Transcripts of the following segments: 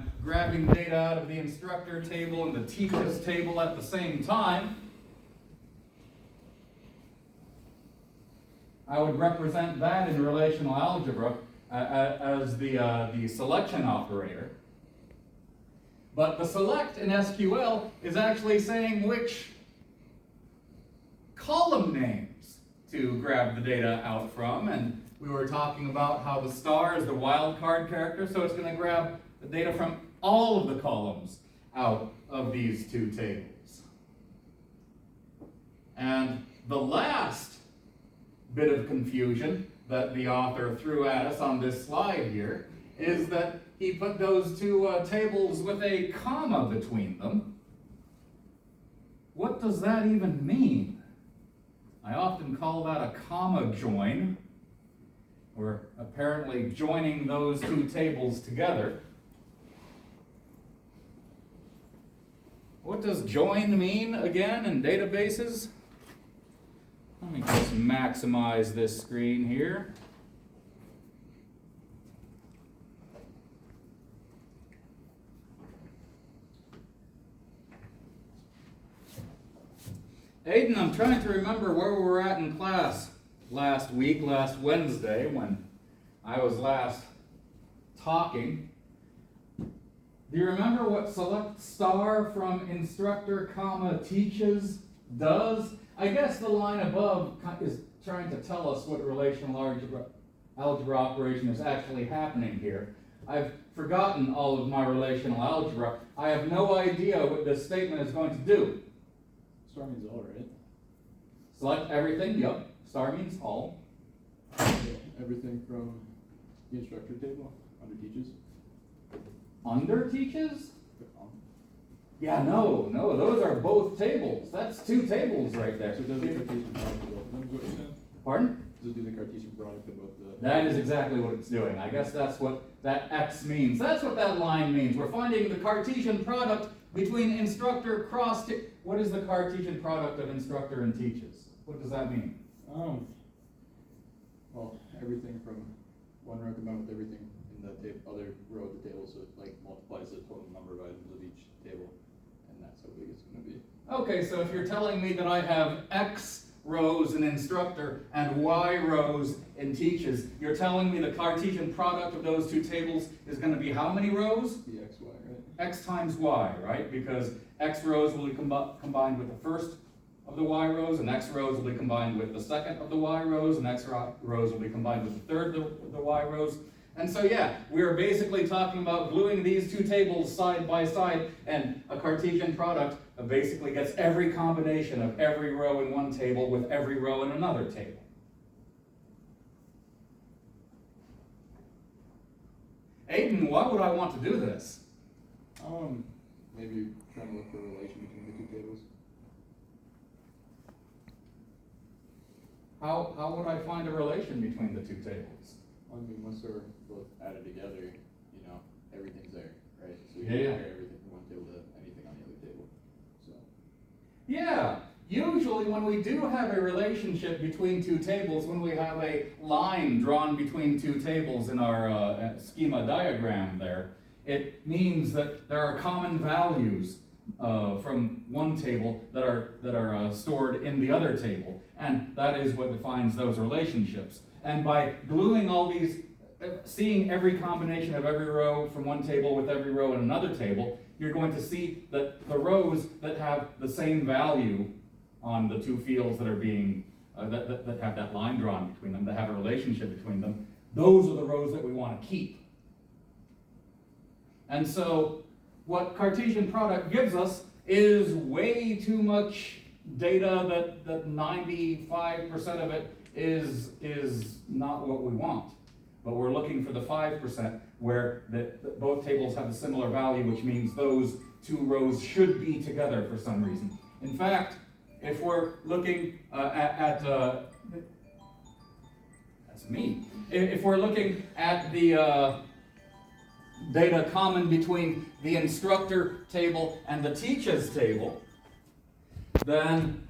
I'm grabbing data out of the instructor table and the teachers table at the same time, I would represent that in relational algebra as the selection operator. But the select in SQL is actually saying which column names to grab the data out from, and we were talking about how the star is the wildcard character, so it's going to grab the data from all of the columns out of these two tables. And the last bit of confusion that the author threw at us on this slide here is that he put those two tables with a comma between them. What does that even mean? I often call that a comma join. We're apparently joining those two tables together. What does join mean again in databases? Let me just maximize this screen here. Aiden, I'm trying to remember where we were at in class last week, last Wednesday, when I was last talking. Do you remember what select star from instructor, comma, teaches does? I guess the line above is trying to tell us what relational algebra operation is actually happening here. I've forgotten all of my relational algebra. I have no idea what this statement is going to do. Star means all, right? Select everything, yep. Star means all. Everything from the instructor table under teaches. Under teaches? Yeah, no, those are both tables. That's two tables right there. So does the Cartesian product what you said? Pardon? Does it do the Cartesian product of both the... That is exactly what it's doing. I guess that's what that X means. That's what that line means. We're finding the Cartesian product between instructor cross... What is the Cartesian product of instructor and teaches? What does that mean? Well, everything from one row combined with everything in the other row of the table, so it like multiplies the total number of items of each table, and that's how big it's going to be. Okay, so if you're telling me that I have X rows in instructor and Y rows in teaches, you're telling me the Cartesian product of those two tables is going to be how many rows? The X, Y, right? X times Y, right? Because X rows will be combined with the first of the Y rows, and X rows will be combined with the second of the Y rows, and X rows will be combined with the third of the Y rows. And so yeah, we're basically talking about gluing these two tables side by side, and a Cartesian product basically gets every combination of every row in one table with every row in another table. Aiden, why would I want to do this? Maybe trying to look for a relation between the two tables. How would I find a relation between the two tables? I mean, once they're both added together, you know, everything's there, right? So you Yeah. can compare everything from one table to anything on the other table. So. Yeah, usually when we do have a relationship between two tables, when we have a line drawn between two tables in our schema diagram there, it means that there are common values from one table that are stored in the other table, and that is what defines those relationships. And by gluing all these, seeing every combination of every row from one table with every row in another table, you're going to see that the rows that have the same value on the two fields that are being, that have that line drawn between them, that have a relationship between them, those are the rows that we want to keep. And so what Cartesian product gives us is way too much data that 95% of it is not what we want. But we're looking for the 5% where both tables have a similar value, which means those two rows should be together for some reason. In fact, if we're looking that's me. If we're looking at the data common between the instructor table and the teaches table, then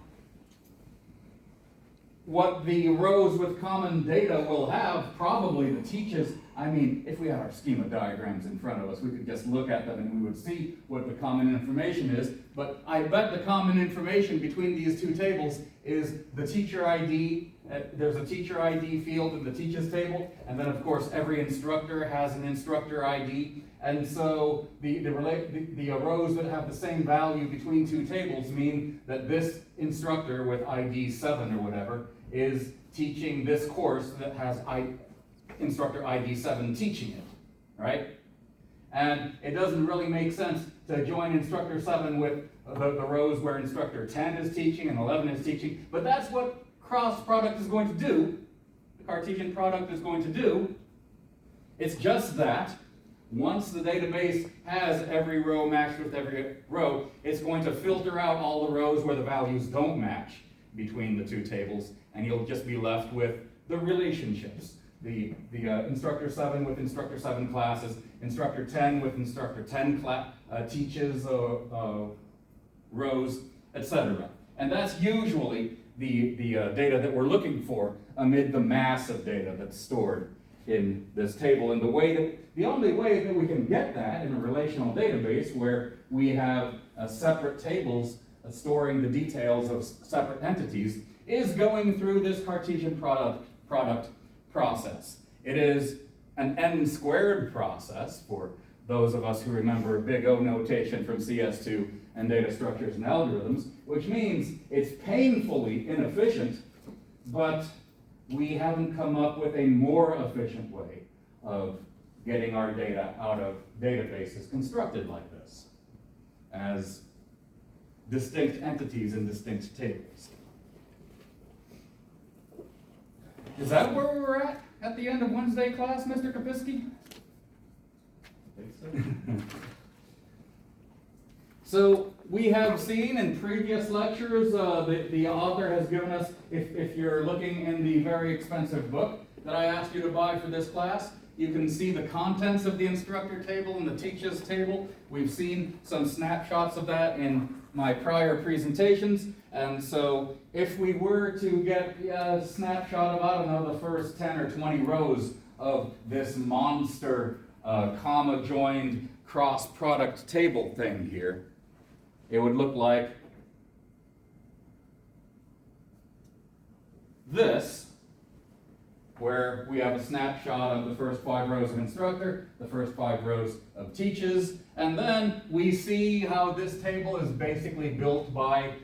what the rows with common data will have, probably the teaches, I mean, if we had our schema diagrams in front of us, we could just look at them and we would see what the common information is. But I bet the common information between these two tables is the teacher ID. There's a teacher ID field in the teachers table, and then of course every instructor has an instructor ID. And so the rows that have the same value between two tables mean that this instructor with ID 7 or whatever is teaching this course that has instructor ID 7 teaching it, right? And it doesn't really make sense to join instructor 7 with the rows where instructor 10 is teaching and 11 is teaching, but that's what cross product is going to do. The Cartesian product is going to do. It's just that once the database has every row matched with every row, it's going to filter out all the rows where the values don't match between the two tables, and you'll just be left with the relationships. The instructor 7 with instructor 7 classes, instructor 10 with instructor 10 teaches rows, etc. And that's usually the data that we're looking for amid the mass of data that's stored in this table. And the only way that we can get that in a relational database where we have separate tables storing the details of separate entities is going through this Cartesian product process. It is an n-squared process for those of us who remember big O notation from CS2 and data structures and algorithms, which means it's painfully inefficient, but we haven't come up with a more efficient way of getting our data out of databases constructed like this, as distinct entities in distinct tables. Is that where we were at the end of Wednesday class, Mr. Kapiski? I think so. So we have seen in previous lectures, the author has given us, if you're looking in the very expensive book that I asked you to buy for this class, you can see the contents of the instructor table and the teachers table. We've seen some snapshots of that in my prior presentations. And so if we were to get a snapshot of, I don't know, the first 10 or 20 rows of this monster comma-joined cross-product table thing here, it would look like this, where we have a snapshot of the first 5 rows of instructor, the first 5 rows of teaches, and then we see how this table is basically built by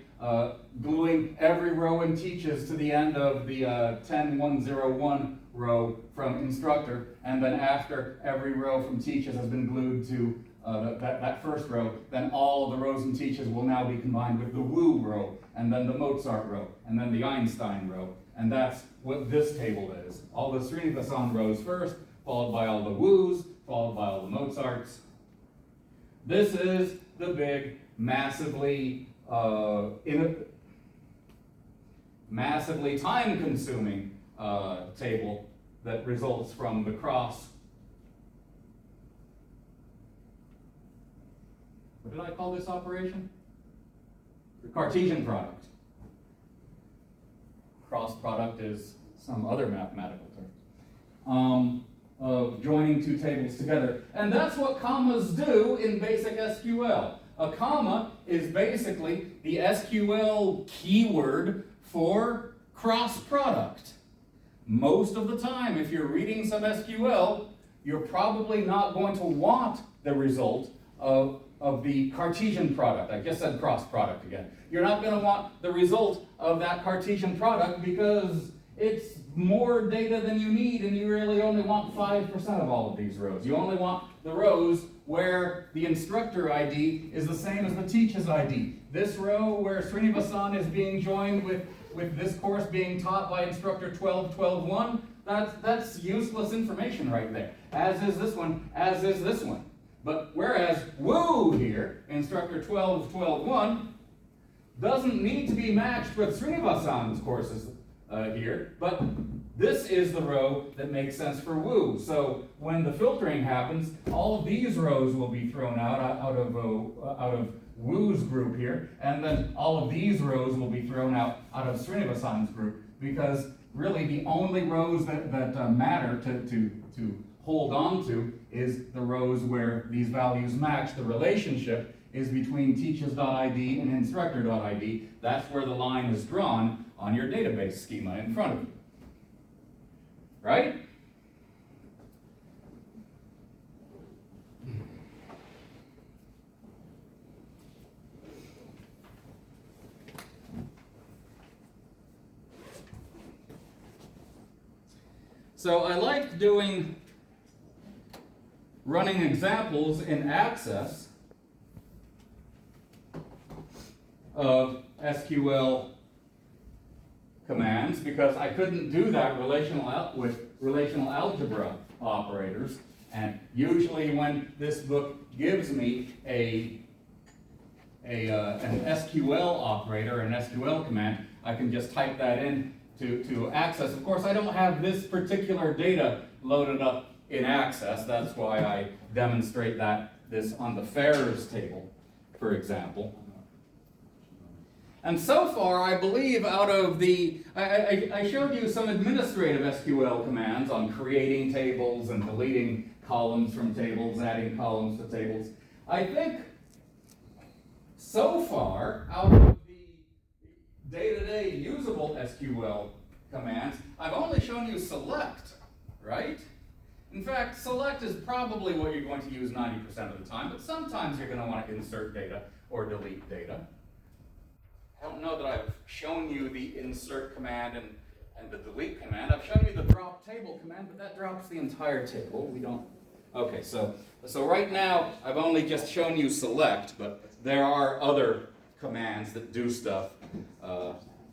gluing every row in teaches to the end of the 10101 row from instructor, and then after every row from teaches has been glued to that first row, then all of the rows and teaches will now be combined with the Wu row, and then the Mozart row, and then the Einstein row. And that's what this table is. All the Srinivasan rows first, followed by all the Wus, followed by all the Mozarts. This is the big, massively time-consuming table that results from the cross. What did I call this operation? The Cartesian product. Cross product is some other mathematical term. Of joining two tables together. And that's what commas do in basic SQL. A comma is basically the SQL keyword for cross product. Most of the time, if you're reading some SQL, you're probably not going to want the result of the Cartesian product. I just said cross product again. You're not going to want the result of that Cartesian product because it's more data than you need, and you really only want 5% of all of these rows. You only want the rows where the instructor ID is the same as the teacher's ID. This row where Srinivasan is being joined with this course being taught by instructor 12.12.1, that's useless information right there. As is this one, as is this one. But whereas Wu here, instructor 12.12.1, doesn't need to be matched with Srinivasan's courses here, but this is the row that makes sense for Wu. So when the filtering happens, all of these rows will be thrown out of Wu's group here, and then all of these rows will be thrown out of Srinivasan's group, because really the only rows that matter to hold on to is the rows where these values match. The relationship is between teachers.id and instructor.id. That's where the line is drawn on your database schema in front of you. Right? So I like running examples in Access of SQL commands because I couldn't do that with relational algebra operators. And usually when this book gives me an SQL operator, an SQL command, I can just type that in to Access. Of course, I don't have this particular data loaded up in Access. That's why I demonstrate this on the fares table, for example. And so far, I believe out of I showed you some administrative SQL commands on creating tables and deleting columns from tables, adding columns to tables. I think so far, out of the day-to-day usable SQL commands, I've only shown you select, right? In fact, select is probably what you're going to use 90% of the time, but sometimes you're going to want to insert data or delete data. I don't know that I've shown you the insert command and the delete command. I've shown you the drop table command, but that drops the entire table. We don't. Okay, so right now I've only just shown you select, but there are other commands that do stuff,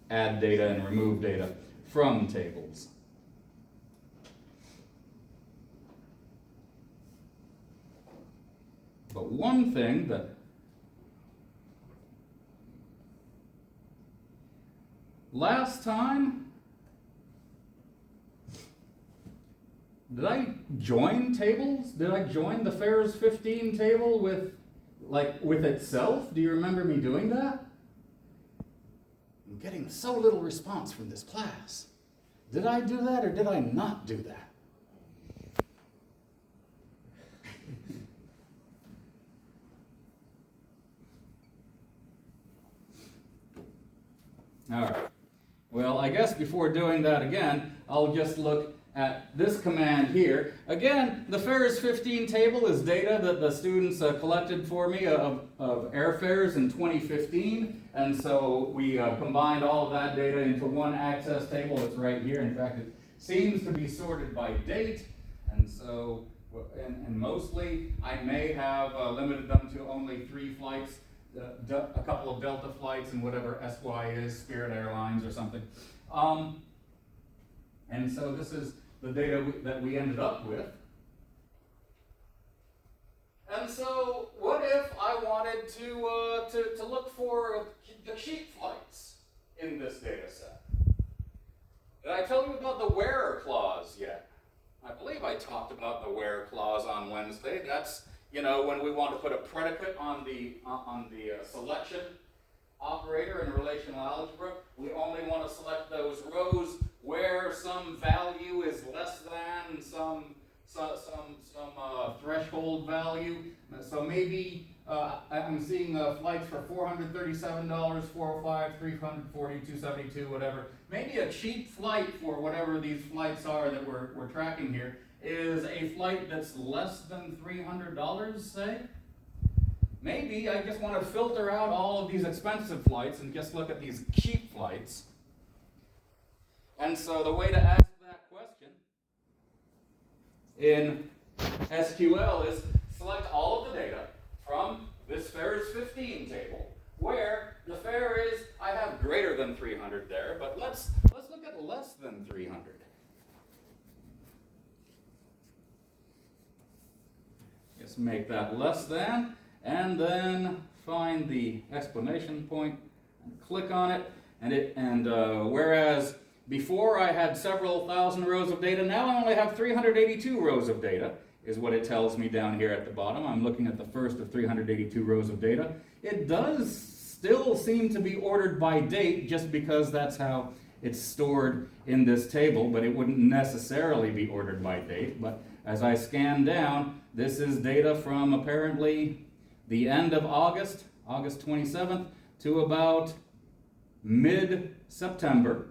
add data and remove data from tables. But one thing that last time, did I join tables? Did I join the fares 15 table with itself? Do you remember me doing that? I'm getting so little response from this class. Did I do that or did I not do that? All right. Well, I guess before doing that again, I'll just look at this command here. Again, the fares 15 table is data that the students collected for me of airfares in 2015. And so we combined all of that data into one access table. It's right here. In fact, it seems to be sorted by date. And so, and mostly, I may have limited them to only 3 flights. A couple of Delta flights and whatever SY is, Spirit Airlines or something. And so this is the data that we ended up with. And so what if I wanted to look for the cheap flights in this data set? Did I tell you about the where clause yet? I believe I talked about the where clause on Wednesday. That's when we want to put a predicate on the selection operator in relational algebra, we only want to select those rows where some value is less than some threshold value. So maybe I'm seeing flights for $437, $405, $340, $272, whatever. Maybe a cheap flight for whatever these flights are that we're tracking here is a flight that's less than $300, say. Maybe I just want to filter out all of these expensive flights and just look at these cheap flights. And so the way to ask that question in SQL is select all of the data from this fares 15 table, where the fare is, I have greater than 300 there, but let's look at less than 300. Just make that less than, and then find the exclamation point and click on it. And whereas before I had several thousand rows of data, now I only have 382 rows of data, is what it tells me down here at the bottom. I'm looking at the first of 382 rows of data. It does still seem to be ordered by date, just because that's how it's stored in this table, but it wouldn't necessarily be ordered by date. But as I scan down, this is data from apparently the end of August, August 27th, to about mid-September,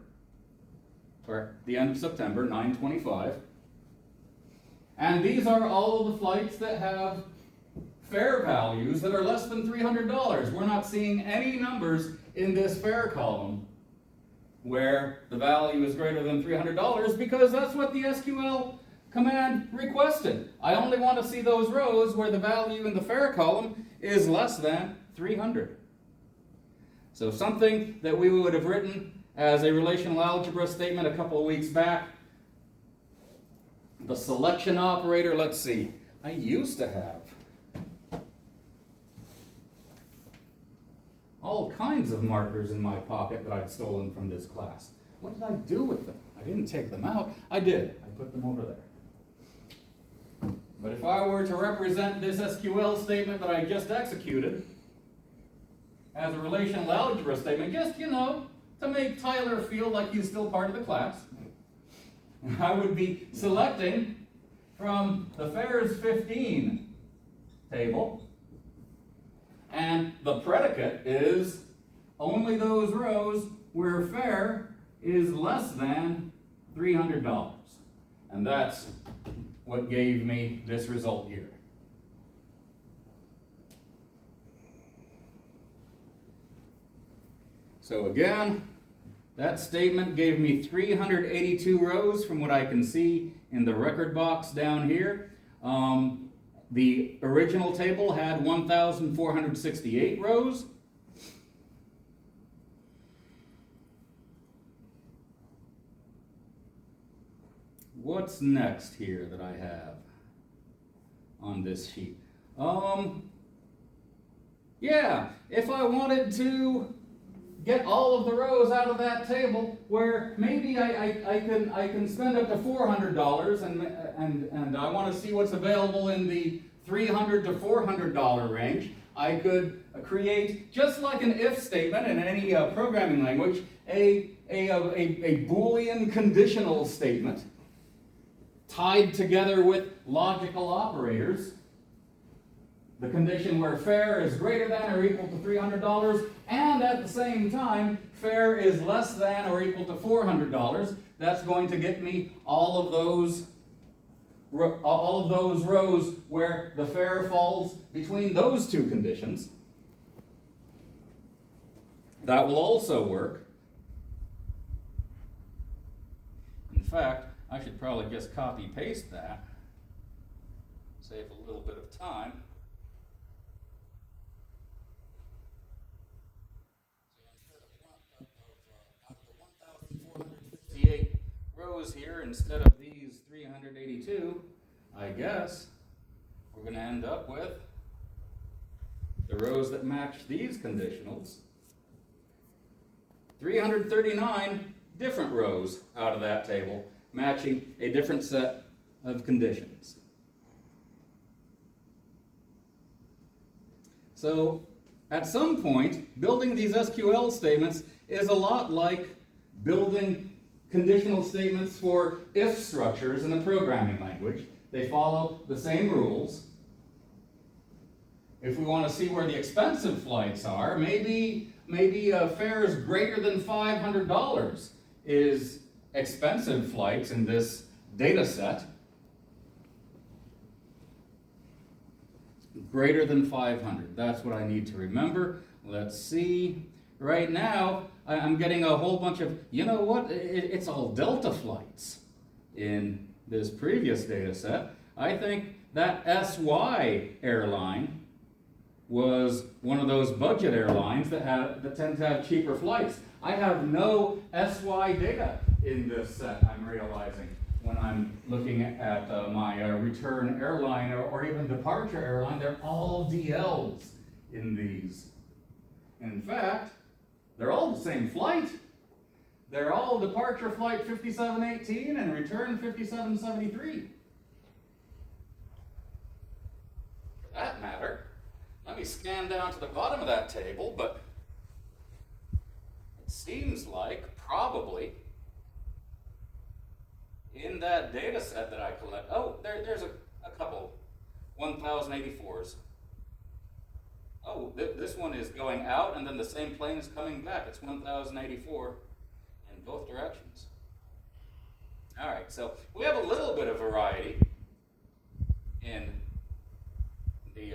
or the end of September, 9/25. And these are all of the flights that have fare values that are less than $300. We're not seeing any numbers in this fare column where the value is greater than $300 because that's what the SQL command requested. I only want to see those rows where the value in the fare column is less than 300. So something that we would have written as a relational algebra statement a couple of weeks back, the selection operator, let's see, I used to have all kinds of markers in my pocket that I'd stolen from this class. What did I do with them? I didn't take them out. I did. I put them over there. But if I were to represent this SQL statement that I just executed as a relational algebra statement, just, to make Tyler feel like he's still part of the class, I would be selecting from the fares 15 table, and the predicate is only those rows where fare is less than $300. And that's what gave me this result here. So again, that statement gave me 382 rows from what I can see in the record box down here. The original table had 1,468 rows. What's next here that I have on this sheet? Yeah, if I wanted to get all of the rows out of that table where maybe I can spend up to $400 and I want to see what's available in the $300 to $400 range, I could create, just like an if statement in any programming language, a Boolean conditional statement tied together with logical operators. The condition where fare is greater than or equal to $300, and at the same time, fare is less than or equal to $400. That's going to get me all of those rows where the fare falls between those two conditions. That will also work. In fact, I should probably just copy-paste that, save a little bit of time. Rows here instead of these 382, I guess we're going to end up with the rows that match these conditionals. 339 different rows out of that table matching a different set of conditions. So at some point, building these SQL statements is a lot like building conditional statements for if structures in a programming language. They follow the same rules. If we want to see where the expensive flights are, maybe fares greater than $500 is expensive flights in this data set. Greater than 500. That's what I need to remember. Let's see. Right now, I'm getting a whole bunch of, it's all Delta flights in this previous data set. I think that SY airline was one of those budget airlines that tend to have cheaper flights. I have no SY data in this set, I'm realizing, when I'm looking at my return airline or even departure airline. They're all DLs in these. In fact, they're all the same flight. They're all departure flight 5718 and return 5773. For that matter, let me scan down to the bottom of that table, but it seems like probably in that data set that I collect, oh, there's a couple, 1,084s. Oh, this one is going out, and then the same plane is coming back. It's 1,084 in both directions. All right, so we have a little bit of variety in the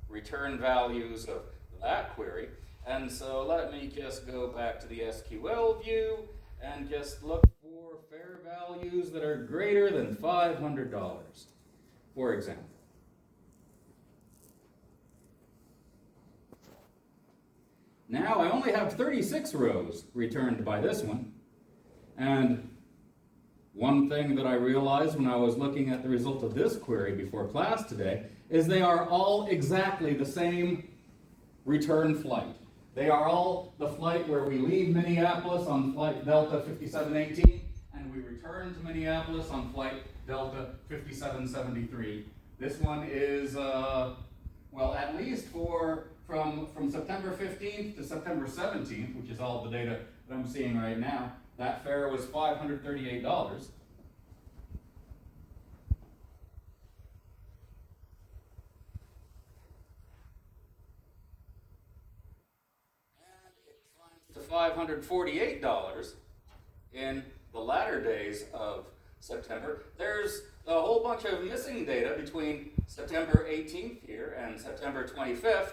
return values of that query. And so let me just go back to the SQL view and just look for fair values that are greater than $500, for example. Now I only have 36 rows returned by this one. And one thing that I realized when I was looking at the result of this query before class today is they are all exactly the same return flight. They are all the flight where we leave Minneapolis on flight Delta 5718 and we return to Minneapolis on flight Delta 5773. This one is, well, at least from September 15th to September 17th, which is all the data that I'm seeing right now, that fare was $538. To $548 in the latter days of September. There's a whole bunch of missing data between September 18th here and September 25th.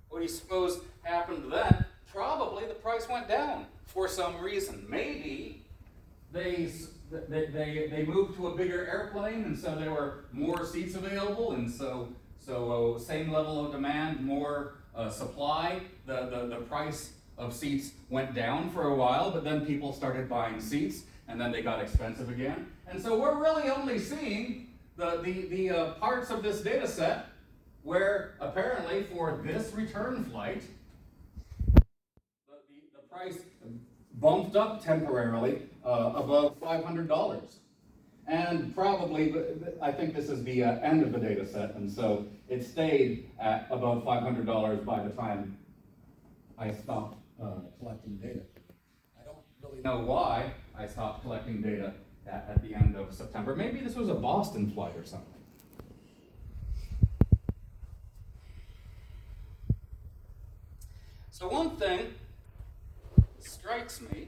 What do you suppose happened then? Probably the price went down for some reason. Maybe they moved to a bigger airplane, and so there were more seats available, and so same level of demand, more supply. The price of seats went down for a while, but then people started buying seats, and then they got expensive again. And so we're really only seeing the parts of this data set where apparently for this return flight, the price bumped up temporarily above $500. And probably, I think this is the end of the data set, and so it stayed at above $500 by the time I stopped collecting data. I don't really know why I stopped collecting data at the end of September. Maybe this was a Boston flight or something. So one thing that strikes me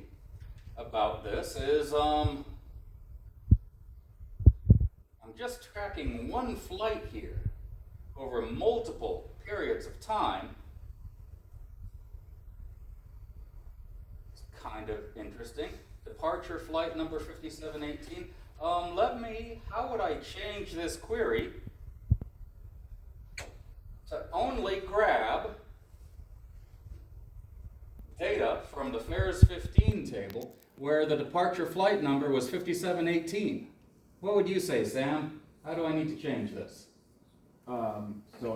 about this is I'm just tracking one flight here over multiple periods of time. It's kind of interesting. Departure flight number 5718. How would I change this query to only grab data from the fares 15 table where the departure flight number was 5718? What would you say, Sam? How do I need to change this? So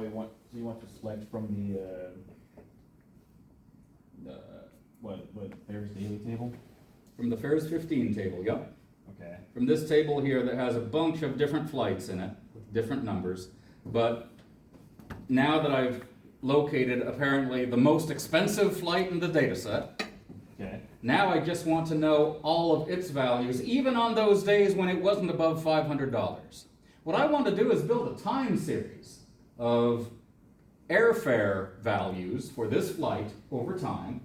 you want to select from the what fares daily table? From the fares 15 table, yep. Okay. From this table here that has a bunch of different flights in it, with different numbers, but now that I've located apparently the most expensive flight in the data set, Okay. now I just want to know all of its values, even on those days when it wasn't above $500. What I want to do is build a time series of airfare values for this flight over time,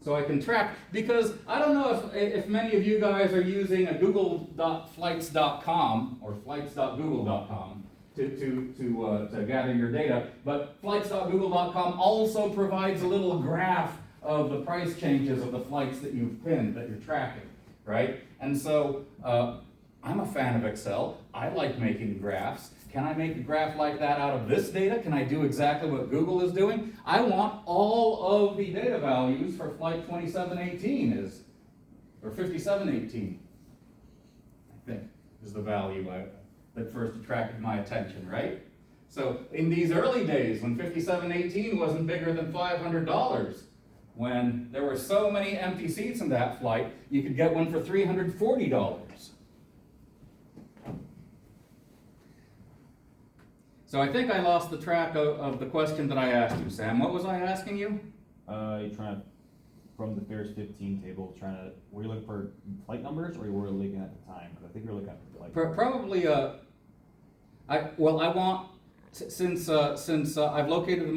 so I can track, because I don't know if many of you guys are using a google.flights.com or flights.google.com to gather your data, but flights.google.com also provides a little graph of the price changes of the flights that you've pinned, that you're tracking, right? And so I'm a fan of Excel. I like making graphs. Can I make a graph like that out of this data? Can I do exactly what Google is doing? I want all of the data values for flight 2718 or 5718, I think, is the value that first attracted my attention, right? So in these early days, when 5718 wasn't bigger than $500, when there were so many empty seats in that flight, you could get one for $340. So I think I lost the track of the question that I asked you, Sam. What was I asking you? You're trying to from the FAIRS 15 table, were you looking for flight numbers, or were you looking at the time? Because I think you were looking at the flight numbers. Probably, I want, since I've located the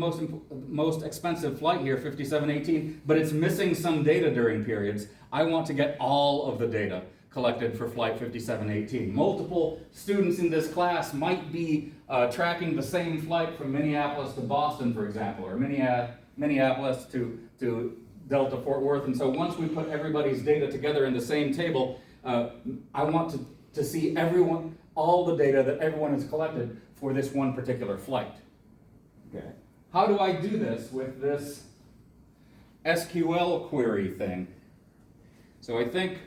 most expensive flight here, 5718, but it's missing some data during periods, I want to get all of the data collected for flight 5718. Multiple students in this class might be tracking the same flight from Minneapolis to Boston, for example, or Minneapolis to Delta Fort Worth. And so once we put everybody's data together in the same table, I want to see all the data that everyone has collected for this one particular flight. Okay. How do I do this with this SQL query thing? So I think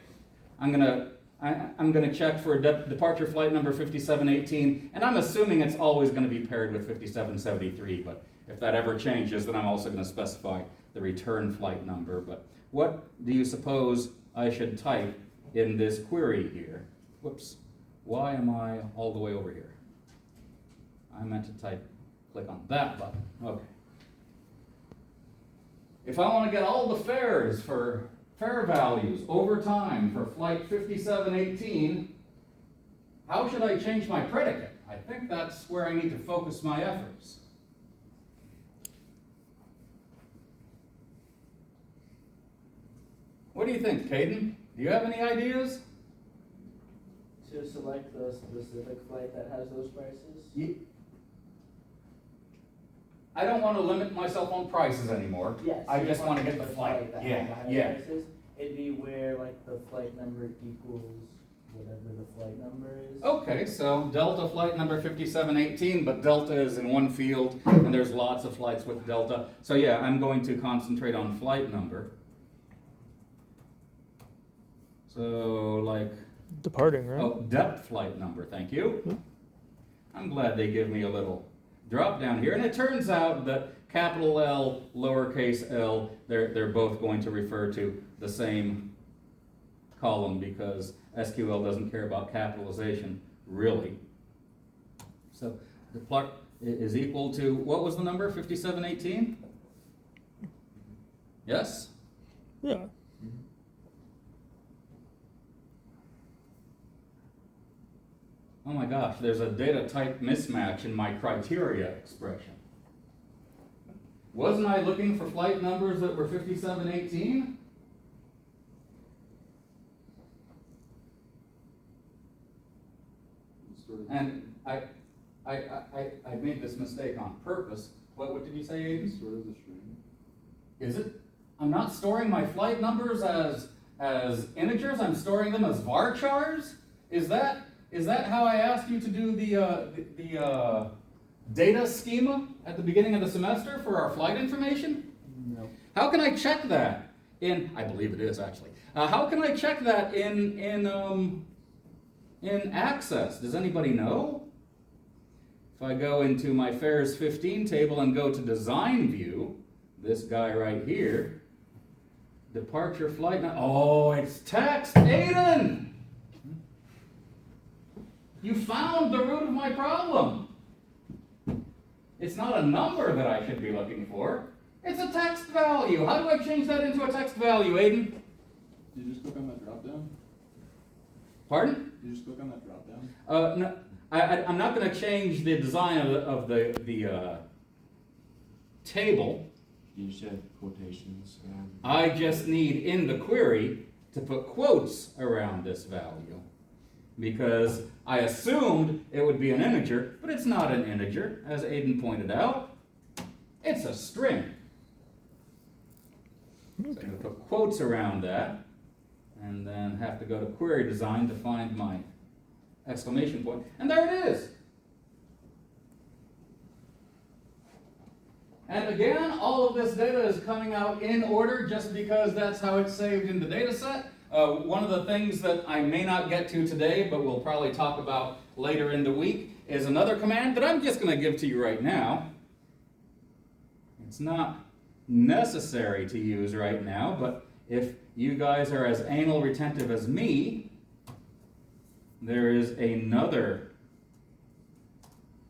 I'm gonna check for departure flight number 5718, and I'm assuming it's always gonna be paired with 5773, but if that ever changes, then I'm also gonna specify the return flight number. But what do you suppose I should type in this query here? Whoops, why am I all the way over here? I meant to click on that button, okay. If I wanna get all the fares for fare values over time for flight 5718, how should I change my predicate? I think that's where I need to focus my efforts. What do you think, Caden? Do you have any ideas? To select the specific flight that has those prices? I don't want to limit myself on prices anymore. Yes. I just want to get the flight. that Yeah, has the highest yeah. prices. It'd be where like the flight number equals whatever the flight number is. Okay, so Delta flight number 5718, but Delta is in one field, and there's lots of flights with Delta. So yeah, I'm going to concentrate on flight number. So like... Departing, right? Oh, depth flight number, thank you. I'm glad they give me a little drop down here. And it turns out that capital L, lowercase l, they're both going to refer to the same column because SQL doesn't care about capitalization, really. So the plot is equal to, what was the number, 5718? Yes? Yeah. Oh my gosh, there's a data type mismatch in my criteria expression. Wasn't I looking for flight numbers that were 5718? And I made this mistake on purpose. What did you say, Aiden? Sort of the string. Is it? I'm not storing my flight numbers as integers. I'm storing them as varchars. Is that how I asked you to do the data schema at the beginning of the semester for our flight information? No. How can I check that I believe it is actually. How can I check that in Access? Does anybody know? If I go into my fares 15 table and go to design view, this guy right here, departure flight, oh, it's text, Aiden! You found the root of my problem. It's not a number that I should be looking for. It's a text value. How do I change that into a text value, Aiden? Did you just click on that drop down? Pardon? Did you just click on that drop down? No, I'm not going to change the design of the table. You said quotations. I just need in the query to put quotes around this value. Because I assumed it would be an integer, but it's not an integer, as Aiden pointed out. It's a string. So I'm going to put quotes around that, and then have to go to query design to find my exclamation point. And there it is. And again, all of this data is coming out in order just because that's how it's saved in the data set. One of the things that I may not get to today, but we'll probably talk about later in the week, is another command that I'm just going to give to you right now. It's not necessary to use right now, but if you guys are as anal retentive as me, there is another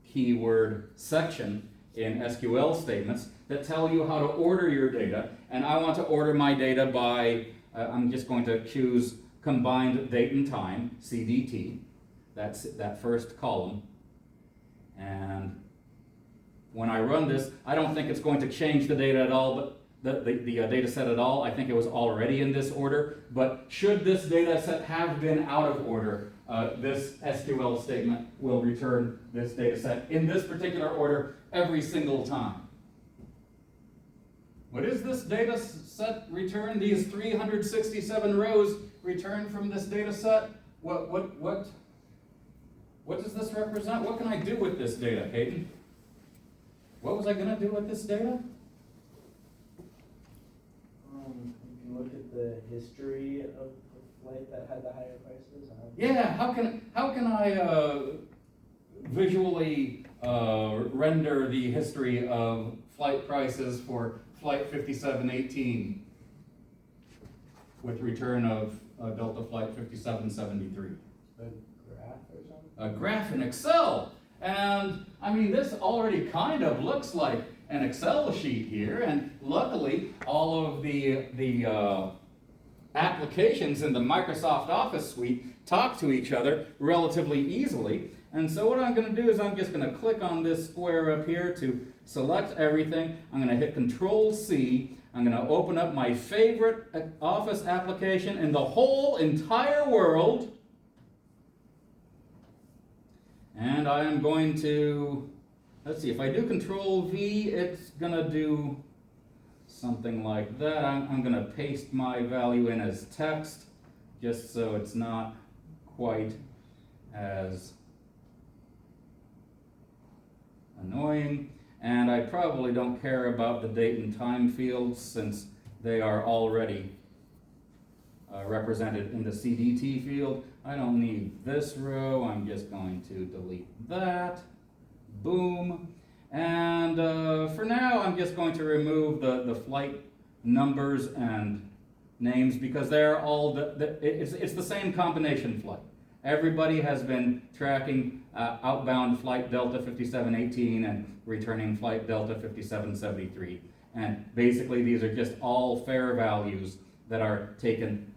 keyword section in SQL statements that tell you how to order your data, and I want to order my data by, I'm just going to choose combined date and time, CDT, that's that first column, and when I run this, I don't think it's going to change the data at all, but the data set at all. I think it was already in this order, but should this data set have been out of order, this SQL statement will return this data set in this particular order every single time. What is this data set return? These 367 rows returned from this data set? What does this represent? What can I do with this data, Hayden? What was I going to do with this data? You can look at the history of the flight that had the higher prices. Yeah, how can I visually render the history of flight prices for flight 5718 with return of Delta flight 5773? A graph or something? A graph in Excel. And I mean, this already kind of looks like an Excel sheet here, and luckily all of the applications in the Microsoft Office suite talk to each other relatively easily. And so what I'm going to do is I'm just going to click on this square up here to select everything. I'm going to hit Control-C. I'm going to open up my favorite Office application in the whole entire world. And I am going to, let's see, if I do Control-V, it's going to do something like that. I'm going to paste my value in as text, just so it's not quite as annoying. And I probably don't care about the date and time fields since they are already represented in the CDT field. I don't need this row. I'm just going to delete that. Boom. And for now, I'm just going to remove the flight numbers and names because they're all, it's the same combination flight. Everybody has been tracking outbound flight Delta 5718 and returning flight Delta 5773. And basically, these are just all fare values that are taken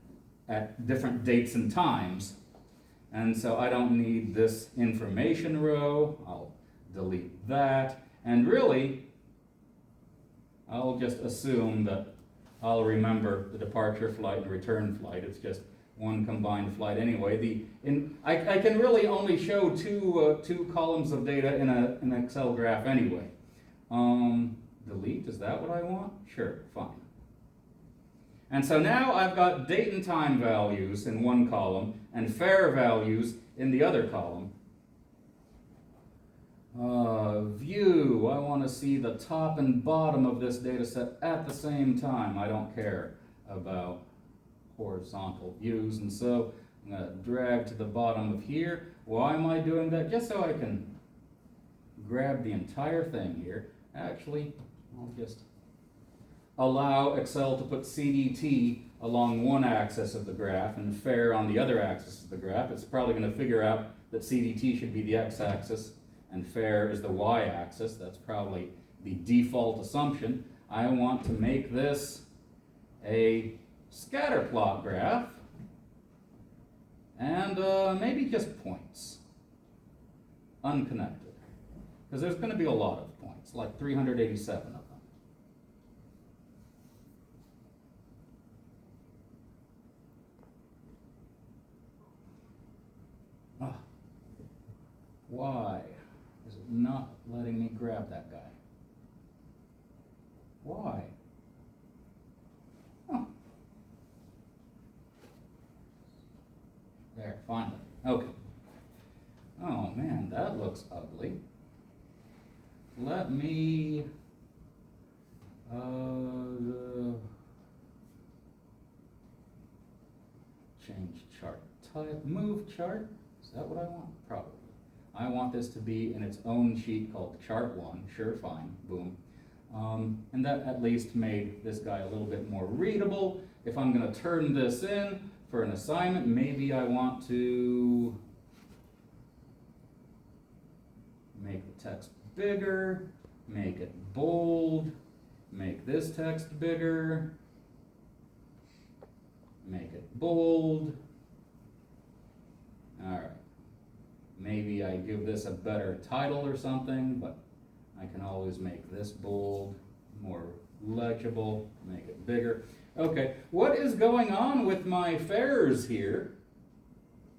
at different dates and times. And so I don't need this information row. I'll delete that. And really, I'll just assume that I'll remember the departure flight and return flight. It's just one combined flight anyway. I can really only show two columns of data in an Excel graph anyway. Delete, is that what I want? Sure, fine. And so now I've got date and time values in one column and fare values in the other column. View, I want to see the top and bottom of this data set at the same time. I don't care about horizontal views, and so I'm going to drag to the bottom of here. Why am I doing that? Just so I can grab the entire thing here. Actually, I'll just allow Excel to put CDT along one axis of the graph and fare on the other axis of the graph. It's probably going to figure out that CDT should be the x-axis and fare is the y-axis. That's probably the default assumption. I want to make this a scatter plot graph and maybe just points, unconnected, because there's going to be a lot of points, like 387 of them. Why is it not letting me grab that guy? Why? Oh. There, finally. Okay. Oh man, that looks ugly. Let me change chart type, move chart. Is that what I want? Probably. I want this to be in its own sheet called Chart 1. Sure, fine, boom. And that at least made this guy a little bit more readable. If I'm going to turn this in for an assignment, maybe I want to make the text bigger. make it bold, make this text bigger, make it bold. All right. Maybe I give this a better title or something, but I can always make this bold, more legible, make it bigger. Okay, what is going on with my fares here?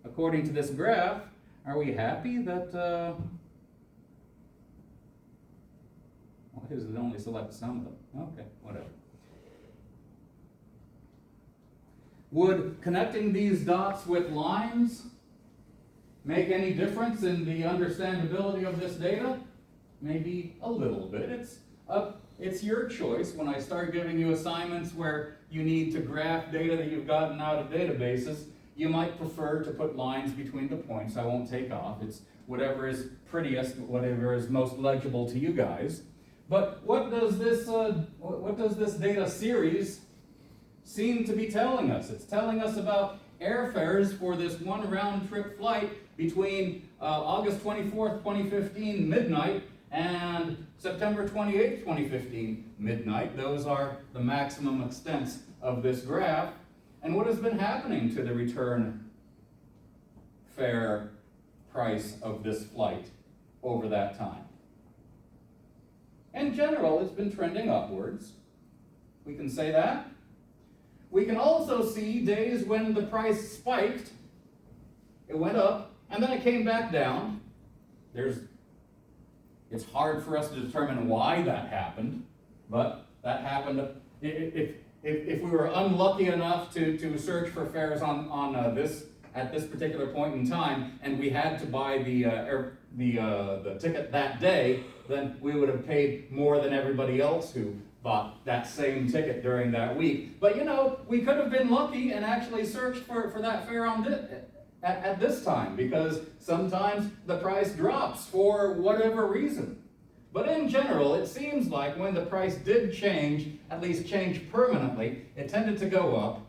According to this graph, are we happy that, why does it only select some of them? Okay, whatever. Would connecting these dots with lines make any difference in the understandability of this data? Maybe a little bit. It's your choice. When I start giving you assignments where you need to graph data that you've gotten out of databases, you might prefer to put lines between the points. I won't take off. It's whatever is prettiest, whatever is most legible to you guys. But what does this data series seem to be telling us? It's telling us about airfares for this one round trip flight between August 24th, 2015 midnight and September 28th, 2015 midnight. Those are the maximum extents of this graph. And what has been happening to the return fare price of this flight over that time? In general, it's been trending upwards. We can say that. We can also see days when the price spiked, it went up, and then it came back down. It's hard for us to determine why that happened, but that happened. If we were unlucky enough to search for fares on this at this particular point in time, and we had to buy the ticket that day, then we would have paid more than everybody else who bought that same ticket during that week. But we could have been lucky and actually searched for that fare at this time, because sometimes the price drops for whatever reason. But in general, it seems like when the price did change, at least change permanently, it tended to go up.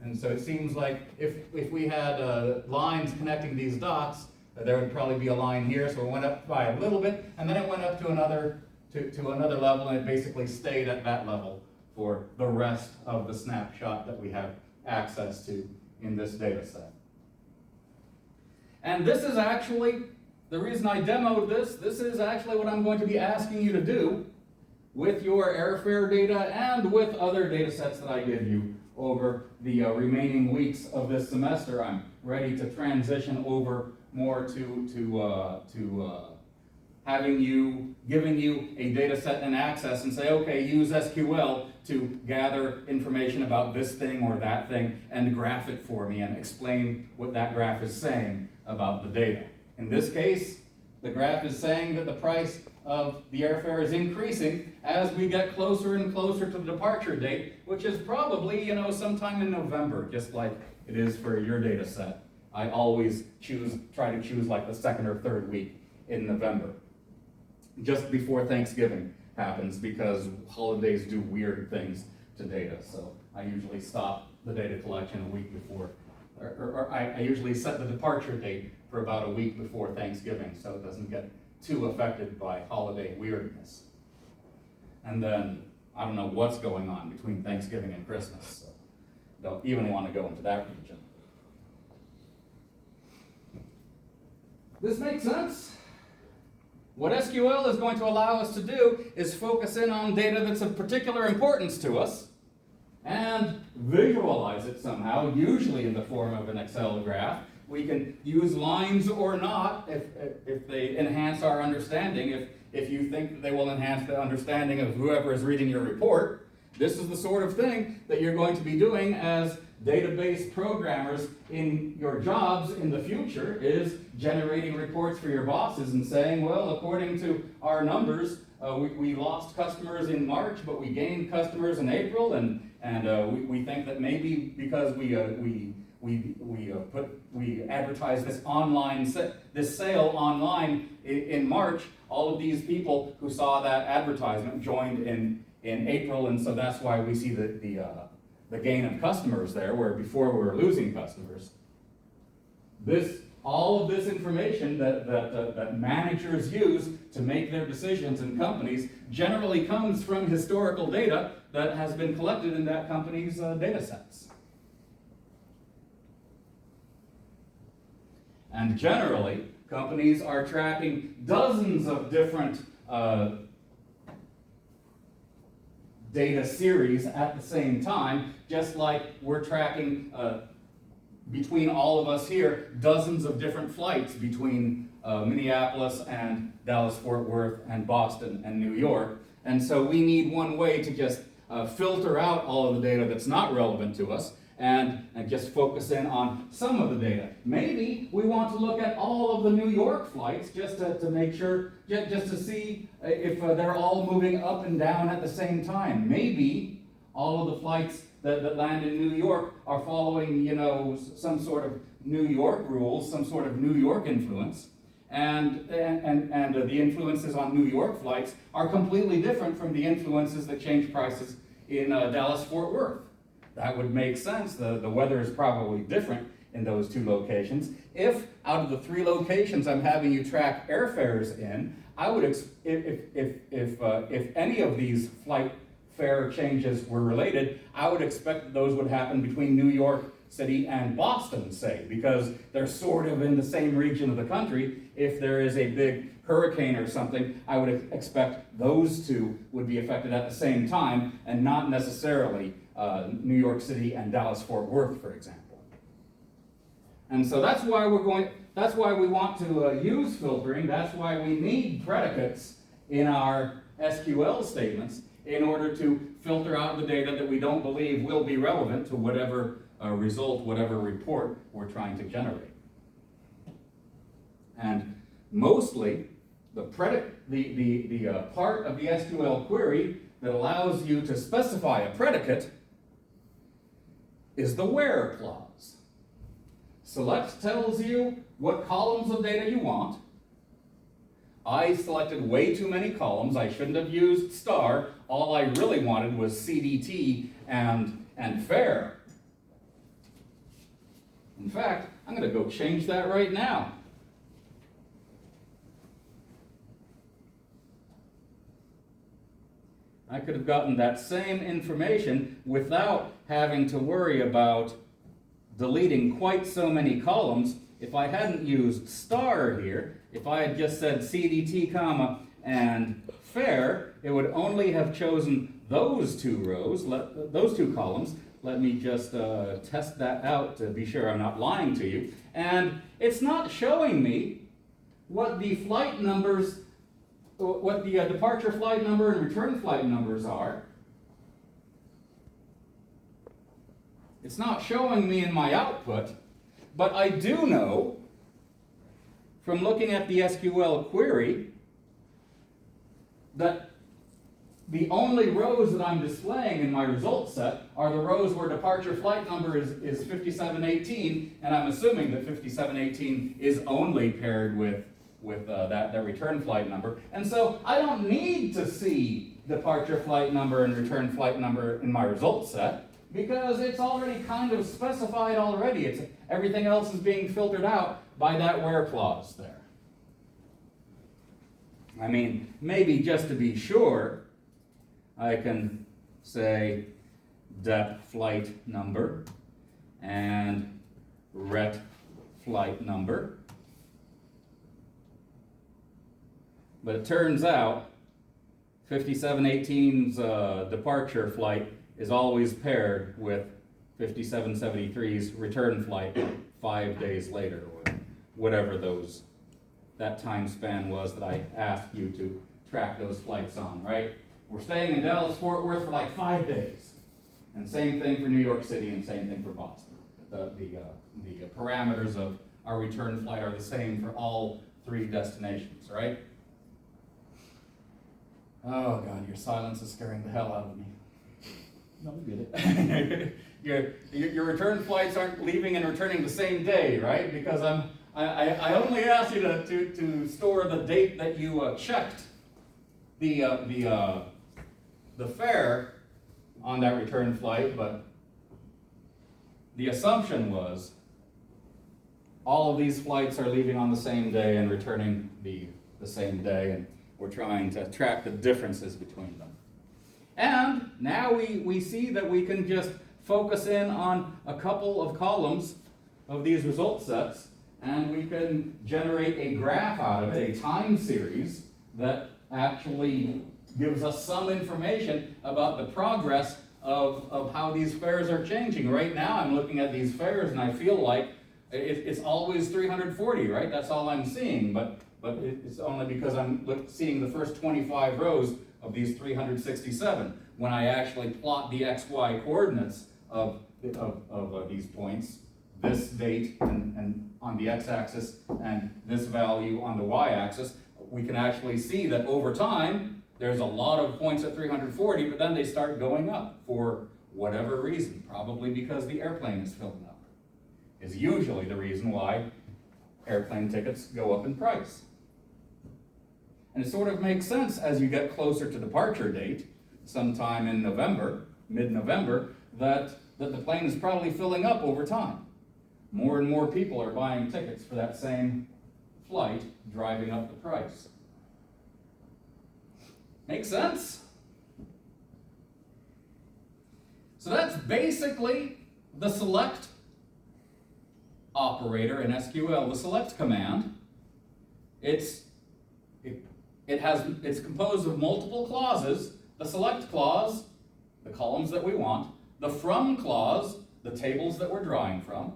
And so it seems like if we had lines connecting these dots, there would probably be a line here, so it went up by a little bit, and then it went up to another level, and it basically stayed at that level for the rest of the snapshot that we have access to in this data set. And this is actually, the reason I demoed this is actually what I'm going to be asking you to do with your airfare data and with other data sets that I give you over the remaining weeks of this semester. I'm ready to transition over more to giving you a data set and access and say, okay, use SQL to gather information about this thing or that thing and graph it for me and explain what that graph is saying about the data. In this case, the graph is saying that the price of the airfare is increasing as we get closer and closer to the departure date, which is probably, sometime in November, just like it is for your data set. I always try to choose like the second or third week in November, just before Thanksgiving happens, because holidays do weird things to data. So I usually stop the data collection a week before, or I usually set the departure date for about a week before Thanksgiving, so it doesn't get too affected by holiday weirdness. And then I don't know what's going on between Thanksgiving and Christmas, so don't even want to go into that region. This makes sense? What SQL is going to allow us to do is focus in on data that's of particular importance to us and visualize it somehow, usually in the form of an Excel graph. We can use lines or not if they enhance our understanding. If you think that they will enhance the understanding of whoever is reading your report, this is the sort of thing that you're going to be doing as database programmers in your jobs in the future, is generating reports for your bosses and saying, well, according to our numbers, we lost customers in March, but we gained customers in April, and we think that maybe because we advertised this sale online in March, all of these people who saw that advertisement joined in April, and so that's why we see the gain of customers there, where before we were losing customers. This all of this information that managers use to make their decisions in companies generally comes from historical data that has been collected in that company's data sets. And generally, companies are tracking dozens of different data series at the same time, just like we're tracking, between all of us here, dozens of different flights between Minneapolis and Dallas-Fort Worth and Boston and New York. And so we need one way to just filter out all of the data that's not relevant to us and just focus in on some of the data. Maybe we want to look at all of the New York flights just to make sure, just to see if they're all moving up and down at the same time. Maybe all of the flights that land in New York are following, some sort of New York rules, some sort of New York influence. And the influences on New York flights are completely different from the influences that change prices in Dallas-Fort Worth. That would make sense. The weather is probably different in those two locations. If out of the 3 locations I'm having you track airfares in, I would if any of these flight fare changes were related, I would expect that those would happen between New York City and Boston, say, because they're sort of in the same region of the country. If there is a big hurricane or something, I would expect those two would be affected at the same time and not necessarily New York City and Dallas-Fort Worth, for example. And so that's why we want to use filtering. That's why we need predicates in our SQL statements in order to filter out the data that we don't believe will be relevant to whatever result, whatever report we're trying to generate. And mostly, the part of the SQL query that allows you to specify a predicate is the where clause. Select tells you what columns of data you want. I selected way too many columns. I shouldn't have used star. All I really wanted was CDT and fare. In fact, I'm going to go change that right now. I could have gotten that same information without having to worry about deleting quite so many columns. If I hadn't used star here, if I had just said CDT, comma, and fare, it would only have chosen those 2 rows, those 2 columns. Let me just test that out to be sure I'm not lying to you. And it's not showing me what the flight numbers, what the departure flight number and return flight numbers are. It's not showing me in my output, but I do know from looking at the SQL query that the only rows that I'm displaying in my result set are the rows where departure flight number is 5718, and I'm assuming that 5718 is only paired with that return flight number. And so I don't need to see departure flight number and return flight number in my result set because it's already kind of specified already. Everything else is being filtered out by that where clause there. I mean, maybe just to be sure, I can say dep flight number and ret flight number. But it turns out 5718's departure flight is always paired with 5773's return flight 5 days later, or whatever that time span was that I asked you to track those flights on, right? We're staying in Dallas-Fort Worth for like 5 days. And same thing for New York City and same thing for Boston. The parameters of our return flight are the same for all 3 destinations, right? Oh God, your silence is scaring the hell out of me. No, we get it. Your return flights aren't leaving and returning the same day, right? Because I only asked you to store the date that you checked the fare on that return flight, but the assumption was all of these flights are leaving on the same day and returning the same day, and we're trying to track the differences between them. And now we see that we can just focus in on a couple of columns of these result sets, and we can generate a graph out of it, a time series that actually gives us some information about the progress of how these fares are changing. Right now I'm looking at these fares and I feel like it's always 340, right? That's all I'm seeing, but it's only because I'm seeing the first 25 rows of these 367. When I actually plot the XY coordinates of these points, this date and on the x-axis and this value on the y-axis, we can actually see that over time, there's a lot of points at 340, but then they start going up for whatever reason, probably because the airplane is filling up, is usually the reason why airplane tickets go up in price. And it sort of makes sense as you get closer to departure date, sometime in November, mid-November, that the plane is probably filling up over time. More and more people are buying tickets for that same flight, driving up the price. Make sense? So that's basically the select operator in SQL, the select command. It's composed of multiple clauses. The select clause, the columns that we want. The from clause, the tables that we're drawing from.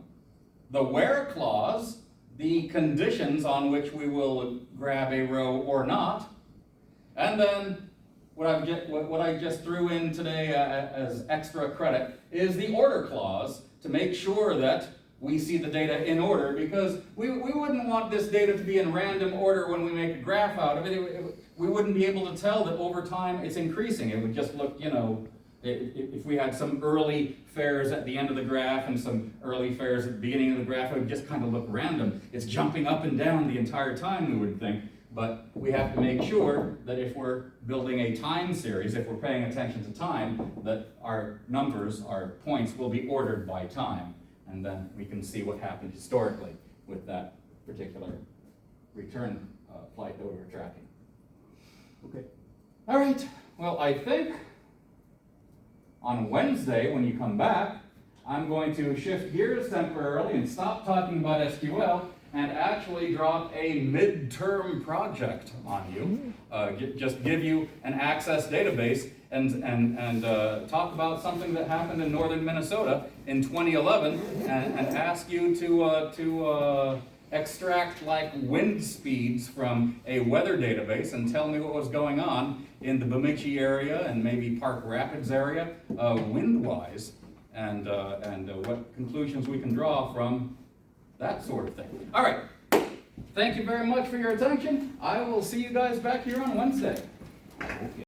The where clause, the conditions on which we will grab a row or not. And then what I just threw in today as extra credit is the order clause to make sure that we see the data in order, because we wouldn't want this data to be in random order when we make a graph out of it. We wouldn't be able to tell that over time it's increasing. It would just look, if we had some early fares at the end of the graph and some early fares at the beginning of the graph, it would just kind of look random. It's jumping up and down the entire time, we would think. But we have to make sure that if we're building a time series, if we're paying attention to time, that our numbers, our points, will be ordered by time. And then we can see what happened historically with that particular return flight that we were tracking. Okay. All right, well, I think on Wednesday, when you come back, I'm going to shift gears temporarily and stop talking about SQL and actually drop a midterm project on you. Just give you an access database and talk about something that happened in northern Minnesota in 2011 and ask you to extract like wind speeds from a weather database and tell me what was going on in the Bemidji area and maybe Park Rapids area wind-wise and what conclusions we can draw from that sort of thing. All right. Thank you very much for your attention. I will see you guys back here on Wednesday. Okay.